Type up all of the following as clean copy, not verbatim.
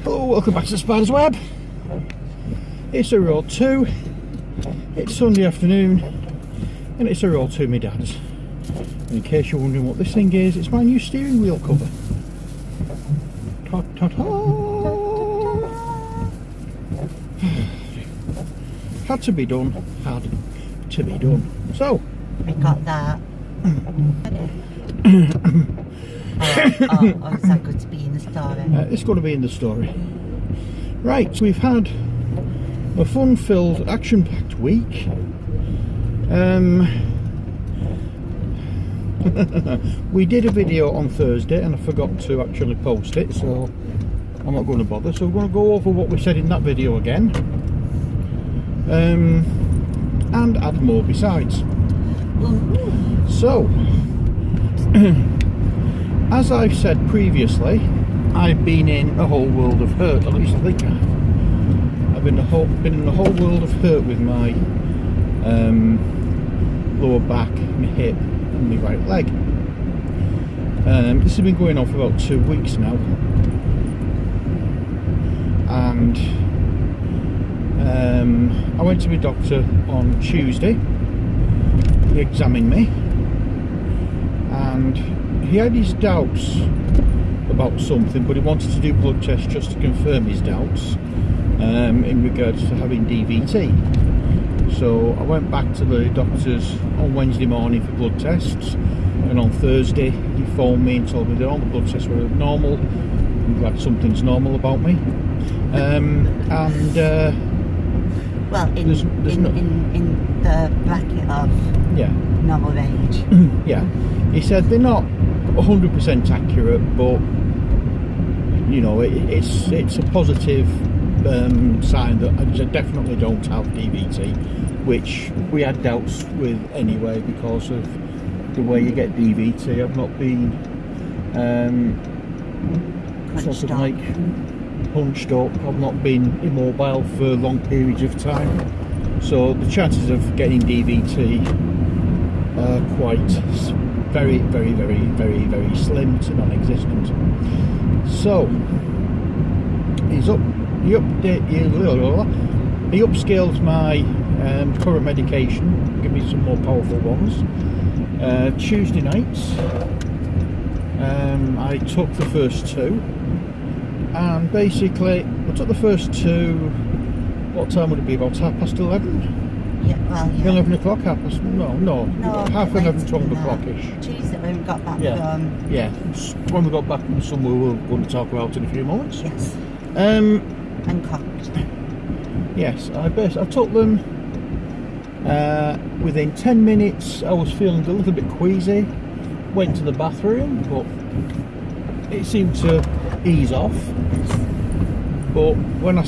Hello, welcome back to Spider's Web. It's a road 2. It's Sunday afternoon and it's a road 2 my dad's. And in case you're wondering what this thing is, it's my new steering wheel cover. Ta ta ta. Had to be done. So we got that. Oh, is that good to be in the story? It's got to be in the story. Right, so we've had a fun-filled, action-packed week. We did a video on Thursday and I forgot to actually post it, so I'm not going to bother. So we're going to go over what we said in that video again, and add more besides. So, as I've said previously, I've been in a whole world of hurt. At least I think I've been in a whole world of hurt with my lower back, my hip and my right leg. This has been going on for about 2 weeks now, and I went to my doctor on Tuesday. He examined me and he had his doubts about something, but he wanted to do blood tests just to confirm his doubts in regards to having DVT. So I went back to the doctors on Wednesday morning for blood tests, and on Thursday he phoned me and told me that all the blood tests were normal. I'm glad something's normal about me. Well, in the bracket of normal range. Yeah, he said they're not 100% accurate, but you know, it's a positive sign that I definitely don't have DVT, which we had doubts with anyway because of the way you get DVT. I've not been sort of like hunched up, I've not been immobile for long periods of time, so the chances of getting DVT are quite very slim to non-existent. So he upscaled my current medication, give me some more powerful ones. Tuesday nights I took the first 2, and basically I took the first 2, what time would it be, about 11:30? Yeah, well, yeah. 11 o'clock, half 11, 12 o'clock-ish. Tuesday when we got back from... Yeah, when we got back from somewhere we're going to talk about in a few moments. Yes. And cocked. Yes, I took them. Within 10 minutes I was feeling a little bit queasy. Went to the bathroom, but it seemed to ease off. But when I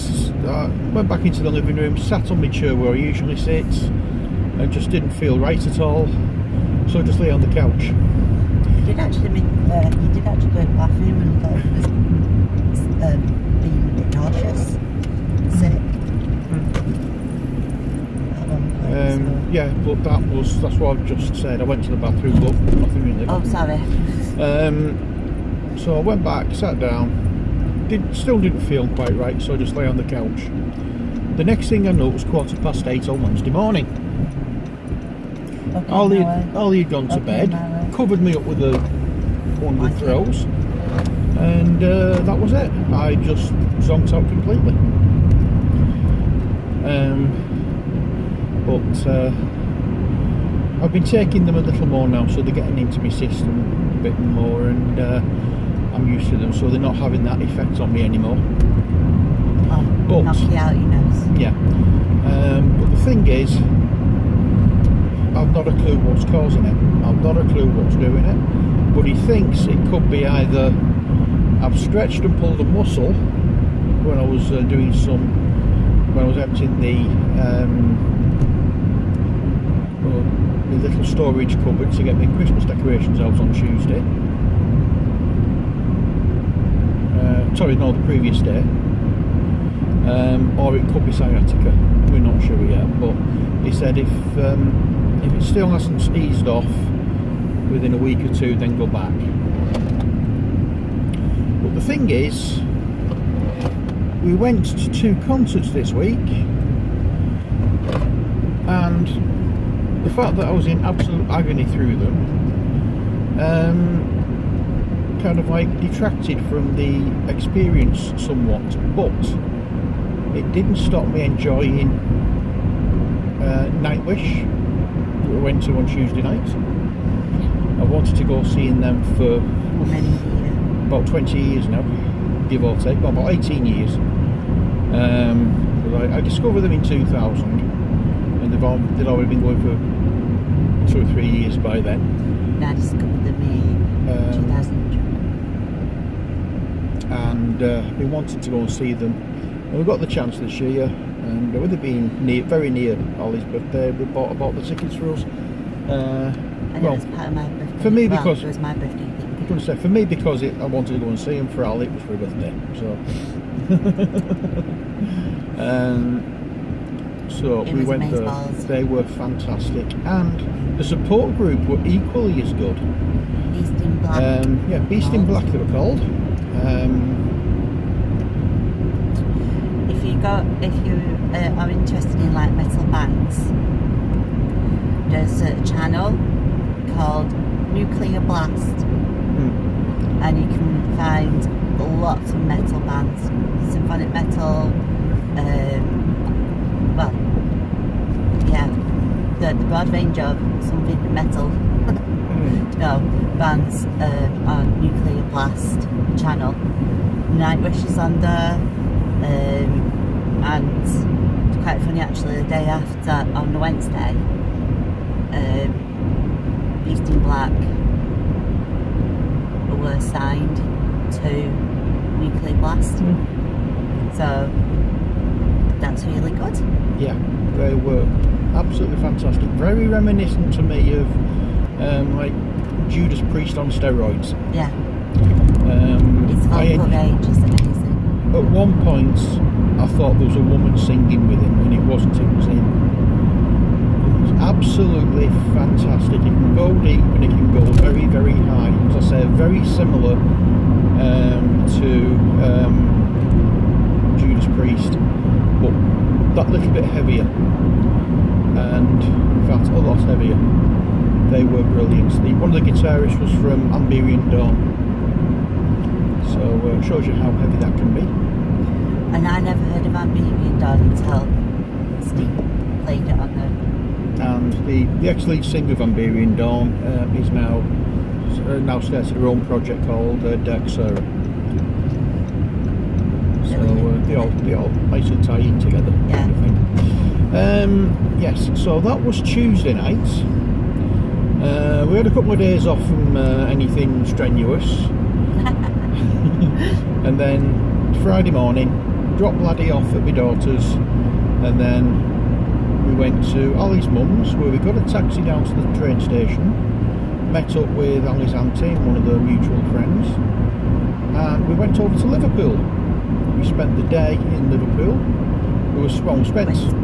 went back into the living room, sat on my chair where I usually sit, and just didn't feel right at all, so I just lay on the couch. You did actually go to the bathroom and thought it was being a bit nauseous, sick. Yeah, but that's what I've just said. I went to the bathroom, but nothing really. Oh, sorry. So I went back, sat down. Still didn't feel quite right, so I just lay on the couch. The next thing I know, it was 8:15 on Wednesday morning. Okay, Ollie had gone to bed, covered me up with one of the throws, and that was it. I just zonked out completely. But I've been taking them a little more now, so they're getting into my system a bit more, and I'm used to them, so they're not having that effect on me anymore. But knock you out, you know. Yeah. But the thing is, I've not a clue what's causing it. I've not a clue what's doing it. But he thinks it could be either I've stretched and pulled a muscle when I was when I was emptying the little storage cupboard to get my Christmas decorations out on Tuesday. Sorry, no, the previous day. Or it could be sciatica. We're not sure yet, but he said if it still hasn't eased off within a week or 2, then go back. But the thing is, we went to 2 concerts this week, and the fact that I was in absolute agony through them kind of like detracted from the experience somewhat, but it didn't stop me enjoying Nightwish, that we went to on Tuesday night. I wanted to go seeing them for about 20 years now, give or take, well, about 18 years. I discovered them in 2000, and they'd already been going for 2 or 3 years by then. And I discovered them in 2000. And we wanted to go and see them, and we got the chance this year, and with it being very near Ollie's birthday, we bought the tickets for us. And it was part of my birthday. For me, well, because it was my birthday thing. I was going to say, for me, because I wanted to go and see him. For Ali, it was for her birthday. So we went there. Balls. They were fantastic, and the support group were equally as good. Beast in Black. Yeah, Beast in Black they were called. If you are interested in like metal bands, there's a channel called Nuclear Blast, and you can find lots of metal bands, symphonic metal, the broad range of something metal bands on Nuclear Blast channel. Nightwish is on there, and it's quite funny actually, the day after, on the Wednesday, Beast in Black were signed to Nuclear Blast. So that's really good. Yeah, they were absolutely fantastic. Very reminiscent to me of like Judas Priest on steroids. Yeah. Its vocal range is amazing. At one point, I thought there was a woman singing with him, and it wasn't. It was him. It was absolutely fantastic. It can go deep and it can go very, very high. As I say, very similar to Judas Priest, but that little bit heavier, and in fact a lot heavier. They were brilliant. One of the guitarists was from Amberian Dawn, so it shows you how heavy that can be. And I never heard of Amberian Dawn until Steve played it on there. And the ex-lead singer of Amberian Dawn is now started her own project called Dexera. So they all nicely tie in together. Yeah. Kind of thing. Yes. So that was Tuesday night. We had a couple of days off from anything strenuous, and then Friday morning, dropped Laddie off at my daughter's, and then we went to Ollie's mum's, where we got a taxi down to the train station, met up with Ollie's auntie and one of their mutual friends, and we went over to Liverpool. We spent the day in Liverpool. We spent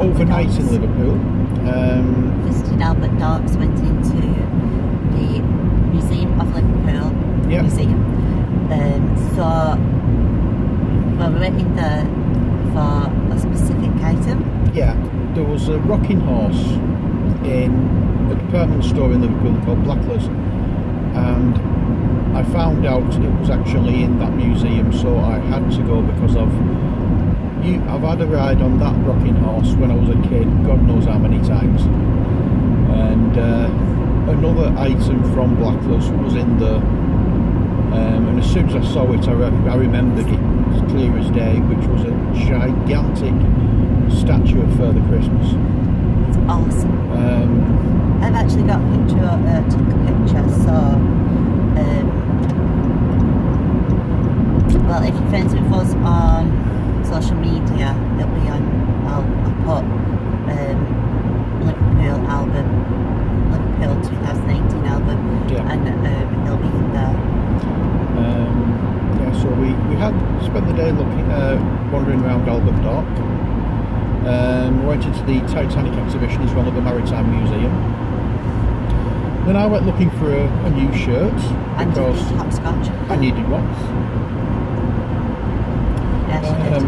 overnight in Liverpool. Visited Albert Docks, went into the Museum of Liverpool Museum. We went in there for a specific item. Yeah, there was a rocking horse in a department store in Liverpool called Blacklers, and I found out it was actually in that museum, so I had to go because I've had a ride on that rocking horse when I was a kid, God knows how many times. And another item from Blacklers was in there, and as soon as I saw it, I remembered it as clear as day, which was a gigantic statue of Father Christmas. It's awesome. I've actually got a picture, took a picture, so well, if you're friends with us on social media, it'll be on, I'll put Liverpool 2018 album, and it'll be in there. So we had spent the day wandering around Albert Dock. We went into the Titanic exhibition as well at the Maritime Museum. Then I went looking for a new shirt because hopscotch. I needed one. Yeah, she did.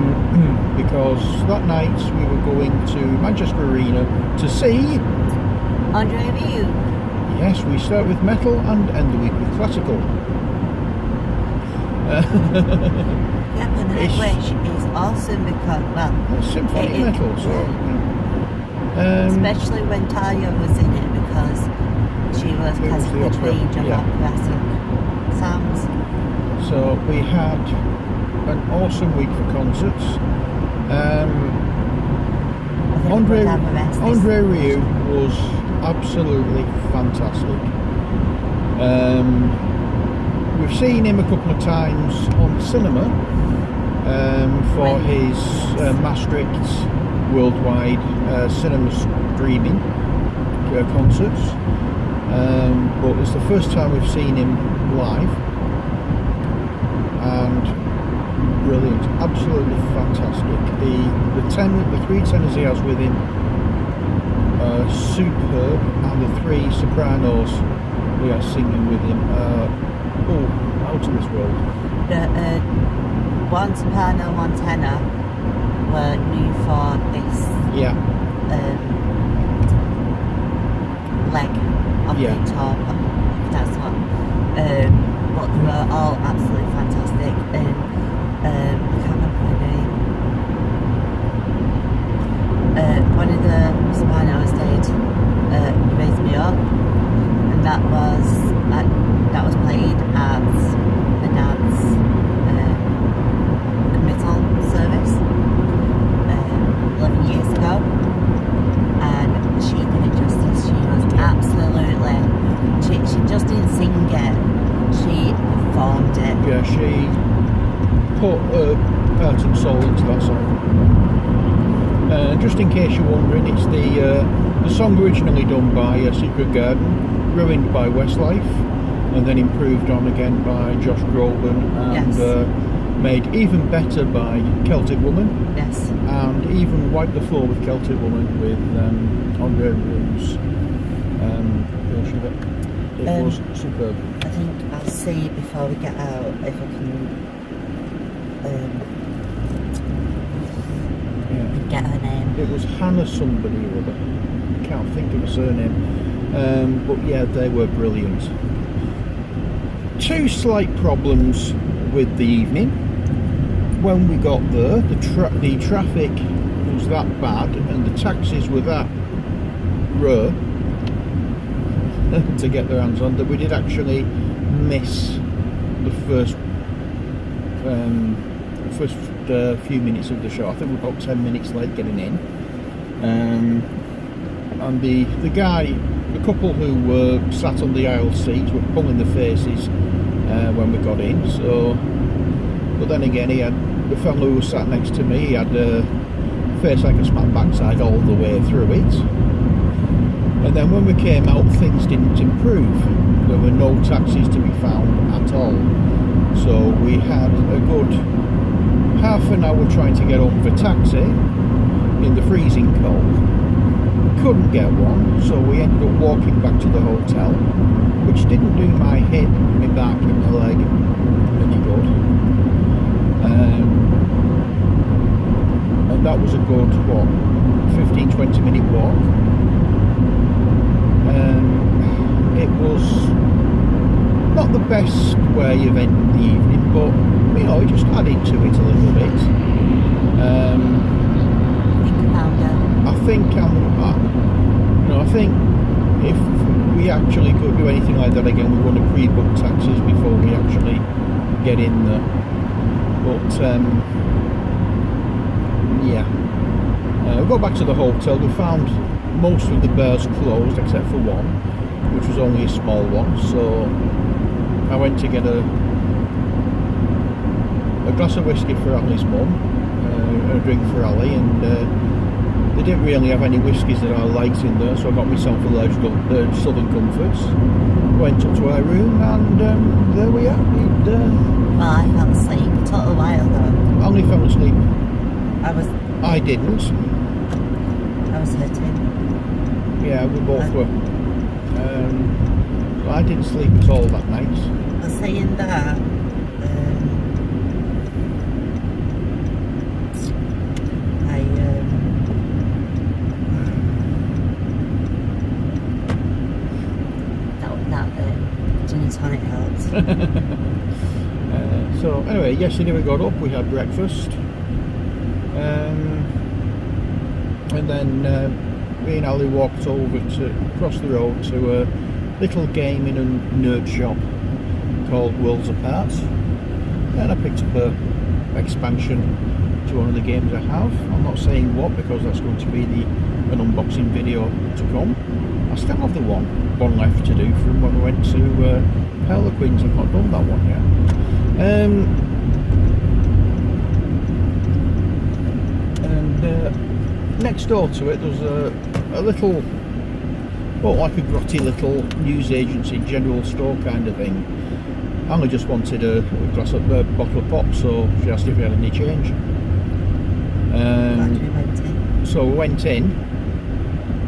because that night we were going to Manchester Arena to see. Andre Rieu. Yes, we start with metal and end the week with classical. Yeah, but the which is awesome because, well, symphonic metal, so especially when Talia was in it because she was classical queen of operatic sounds. So we had an awesome week for concerts. Andre Rieu was absolutely fantastic. We've seen him a couple of times on cinema for his Maastricht worldwide cinema streaming concerts, but it's the first time we've seen him live, and brilliant, absolutely fantastic. The three tenors he has with him are superb, and the three sopranos he has singing with him are out of this world. The one soprano, one tenor were new for this leg of the tour. That's what. But they were all absolutely fantastic, and I can't remember her name. One of the sopranos did "Raise Me Up," and that was played at the dance committal service 11 years ago, and she did it justice. She was absolutely. She just didn't sing it. She performed it. Yeah, she put her heart and soul into that song. Just in case you're wondering, it's the song originally done by Secret Garden, ruined by Westlife, and then improved on again by Josh Groban, and made even better by Celtic Woman. Yes. And even wiped the floor with Celtic Woman with Andre Rieu's version of it. It was superb. I think I'll see before we get out if I can get her name. It was Hannah somebody or other. Can't think of her surname. But yeah, they were brilliant. Two slight problems with the evening. When we got there, the traffic was that bad and the taxis were that rare to get their hands on that we did actually miss the first few minutes of the show. I think we're about 10 minutes late getting in, and the couple who were sat on the aisle seats were pulling their faces when we got in. So, but then again, he had the fellow who was sat next to me. He had a face like a smack backside all the way through it. And then when we came out, things didn't improve. There were no taxis to be found at all. So we had a good half an hour trying to get home for taxi in the freezing cold. Couldn't get one, so we ended up walking back to the hotel, which didn't do my hip, my back and my leg any good. And that was a good, 15-20 minute walk. It was not the best way of ending the evening, but it just added to it a little bit. I think if we actually could do anything like that again, we want to pre-book taxis before we actually get in there. But we got back to the hotel. We found most of the bars closed except for one, which was only a small one. So I went to get a glass of whiskey for Ali's mum, a drink for Ali, and they didn't really have any whiskies that I liked in there, so I got myself a large Southern Comforts, went up to our room, and there we are. Well, I fell asleep. It took a while though. I only fell asleep. I didn't. I was hurting. Yeah, we both were. I didn't sleep at all that night. Well, saying that, yesterday we got up, we had breakfast, and then me and Ali walked over to across the road to a little gaming and nerd shop called Worlds Apart, and I picked up a expansion to one of the games I have. I'm not saying what, because that's going to be an unboxing video to come. I still have the one left to do from when we went to Pearl of Queens. I've not done that one yet. Next door to it there's a little, well, like a grotty little news agency general store kind of thing. Anna just wanted a bottle of pop, so she asked if we had any change. So we went in,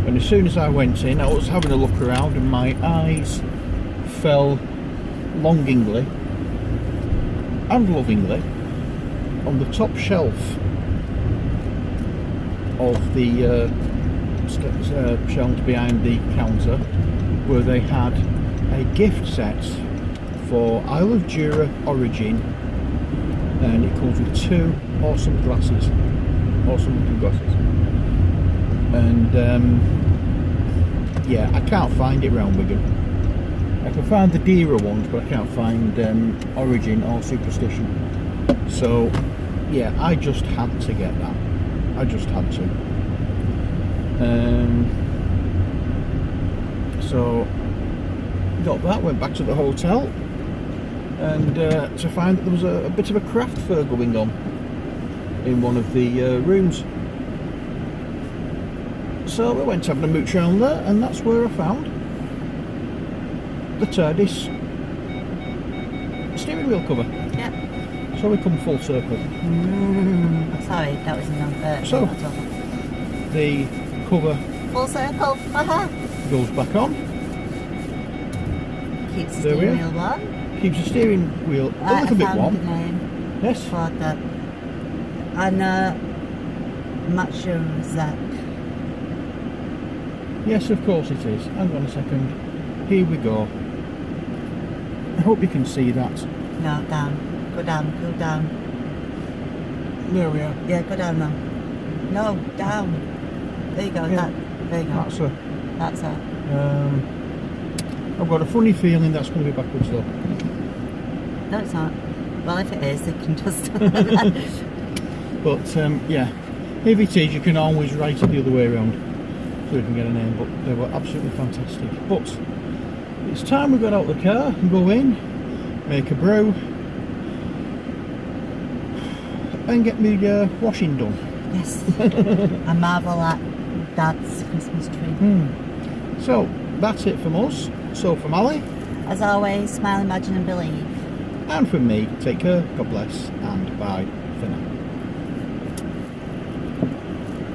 and as soon as I went in, I was having a look around, and my eyes fell longingly and lovingly on the top shelf of the shelves behind the counter, where they had a gift set for Isle of Jura Origin, and it comes with 2 awesome glasses, awesome looking glasses. And yeah, I can't find it round Wigan. I can find the dearer ones, but I can't find Origin or Superstition. So yeah, I just had to get that. I just had to. So got that, went back to the hotel, and to find that there was a bit of a craft fair going on in one of the rooms. So we went having a mooch around there, and that's where I found the TARDIS steering wheel cover. Yeah. So we come full circle. Sorry, that was enough. So the cover full circle. goes back on. Keeps the steering wheel warm. Keeps the steering wheel a little bit warm. The name yes. For that. And mushroom Zach. Yes, of course it is. Hang on a second. Here we go. I hope you can see that. No, down. Go down. Go down. There we are. Yeah, go down now. No, down. There you go. Yeah. There you go. That's her. That's her. I've got a funny feeling that's going to be backwards though. No, it's not. Well, if it is, it can just. But yeah, if it is, you can always write it the other way around, so you can get a name. But they were absolutely fantastic. But it's time we got out the car and go in, make a brew, and get me washing done. Yes. I marvel at Dad's Christmas tree. So that's it from us. So from Ali, as always, smile, imagine and believe. and from me, take care, God bless, and bye for now.